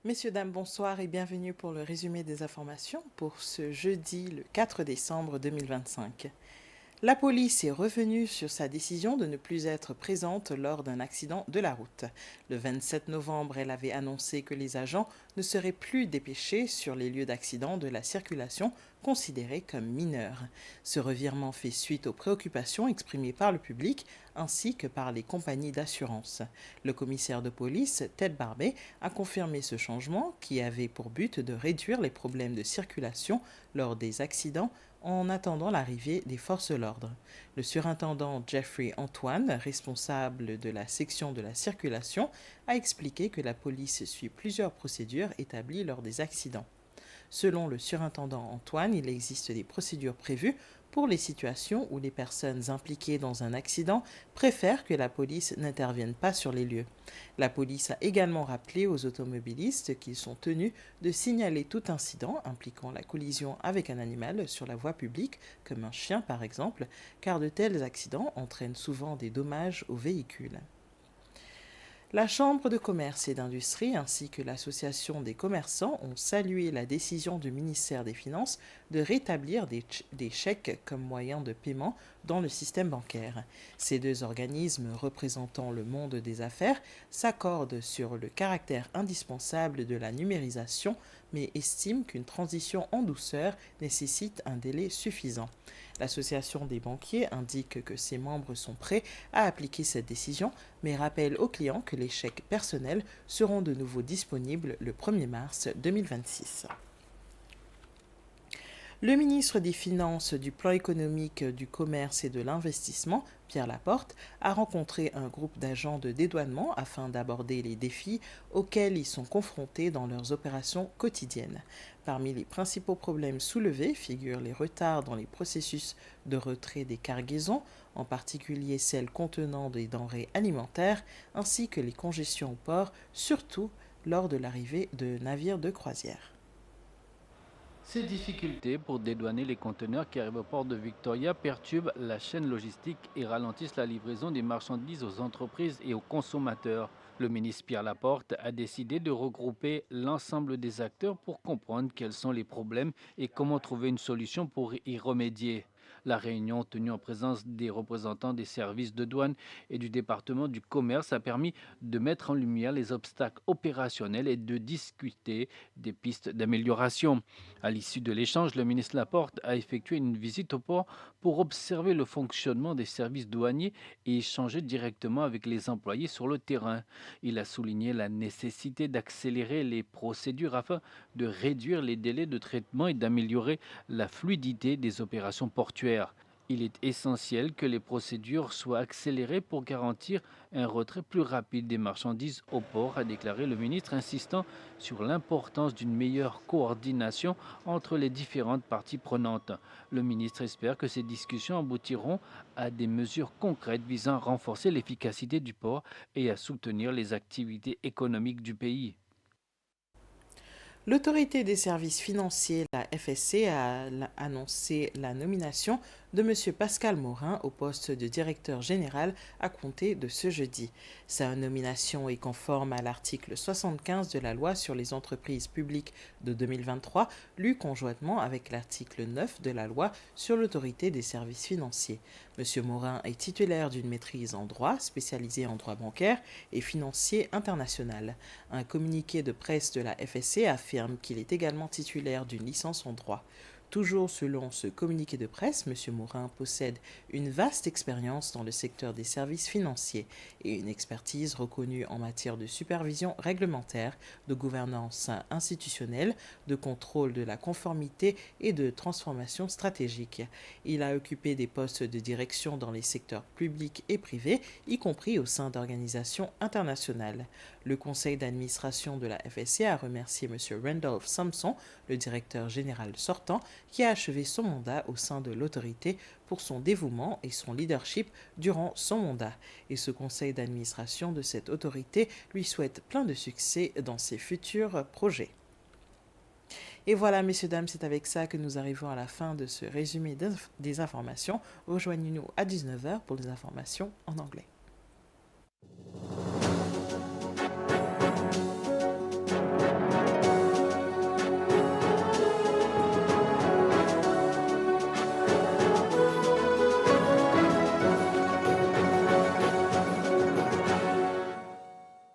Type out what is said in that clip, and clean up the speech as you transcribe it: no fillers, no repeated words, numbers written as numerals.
Messieurs, dames, bonsoir et bienvenue pour le résumé des informations pour ce jeudi le 4 décembre 2025. La police est revenue sur sa décision de ne plus être présente lors d'un accident de la route. Le 27 novembre, elle avait annoncé que les agents ne seraient plus dépêchés sur les lieux d'accident de la circulation considérés comme mineurs. Ce revirement fait suite aux préoccupations exprimées par le public ainsi que par les compagnies d'assurance. Le commissaire de police, Ted Barbet, a confirmé ce changement qui avait pour but de réduire les problèmes de circulation lors des accidents en attendant l'arrivée des forces de l'ordre. Le surintendant Jeffrey Antoine, responsable de la section de la circulation, a expliqué que la police suit plusieurs procédures établies lors des accidents. Selon le surintendant Antoine, il existe des procédures prévues pour les situations où les personnes impliquées dans un accident préfèrent que la police n'intervienne pas sur les lieux. La police a également rappelé aux automobilistes qu'ils sont tenus de signaler tout incident impliquant la collision avec un animal sur la voie publique, comme un chien par exemple, car de tels accidents entraînent souvent des dommages aux véhicules. La Chambre de commerce et d'industrie ainsi que l'Association des commerçants ont salué la décision du ministère des Finances de rétablir des chèques comme moyen de paiement dans le système bancaire. Ces deux organismes représentant le monde des affaires s'accordent sur le caractère indispensable de la numérisation mais estiment qu'une transition en douceur nécessite un délai suffisant. L'Association des banquiers indique que ses membres sont prêts à appliquer cette décision, mais rappelle aux clients que les chèques personnels seront de nouveau disponibles le 1er mars 2026. Le ministre des Finances, du Plan économique, du Commerce et de l'Investissement, Pierre Laporte, a rencontré un groupe d'agents de dédouanement afin d'aborder les défis auxquels ils sont confrontés dans leurs opérations quotidiennes. Parmi les principaux problèmes soulevés figurent les retards dans les processus de retrait des cargaisons, en particulier celles contenant des denrées alimentaires, ainsi que les congestions au port, surtout lors de l'arrivée de navires de croisière. Ces difficultés pour dédouaner les conteneurs qui arrivent au port de Victoria perturbent la chaîne logistique et ralentissent la livraison des marchandises aux entreprises et aux consommateurs. Le ministre Pierre Laporte a décidé de regrouper l'ensemble des acteurs pour comprendre quels sont les problèmes et comment trouver une solution pour y remédier. La réunion tenue en présence des représentants des services de douane et du département du commerce a permis de mettre en lumière les obstacles opérationnels et de discuter des pistes d'amélioration. À l'issue de l'échange, le ministre Laporte a effectué une visite au port pour observer le fonctionnement des services douaniers et échanger directement avec les employés sur le terrain. Il a souligné la nécessité d'accélérer les procédures afin de réduire les délais de traitement et d'améliorer la fluidité des opérations portuaires. Il est essentiel que les procédures soient accélérées pour garantir un retrait plus rapide des marchandises au port, a déclaré le ministre, insistant sur l'importance d'une meilleure coordination entre les différentes parties prenantes. Le ministre espère que ces discussions aboutiront à des mesures concrètes visant à renforcer l'efficacité du port et à soutenir les activités économiques du pays. L'autorité des services financiers, la FSC, a annoncé la nomination de M. Pascal Morin au poste de directeur général à compter de ce jeudi. Sa nomination est conforme à l'article 75 de la loi sur les entreprises publiques de 2023, lu conjointement avec l'article 9 de la loi sur l'autorité des services financiers. M. Morin est titulaire d'une maîtrise en droit, spécialisée en droit bancaire et financier international. Un communiqué de presse de la FSC affirme qu'il est également titulaire d'une licence en droit. Toujours selon ce communiqué de presse, M. Morin possède une vaste expérience dans le secteur des services financiers et une expertise reconnue en matière de supervision réglementaire, de gouvernance institutionnelle, de contrôle de la conformité et de transformation stratégique. Il a occupé des postes de direction dans les secteurs publics et privés, y compris au sein d'organisations internationales. Le conseil d'administration de la FSC a remercié M. Randolph Sampson, le directeur général sortant, qui a achevé son mandat au sein de l'autorité pour son dévouement et son leadership durant son mandat. Et ce conseil d'administration de cette autorité lui souhaite plein de succès dans ses futurs projets. Et voilà, messieurs, dames, c'est avec ça que nous arrivons à la fin de ce résumé des informations. Rejoignez-nous à 19h pour les informations en anglais.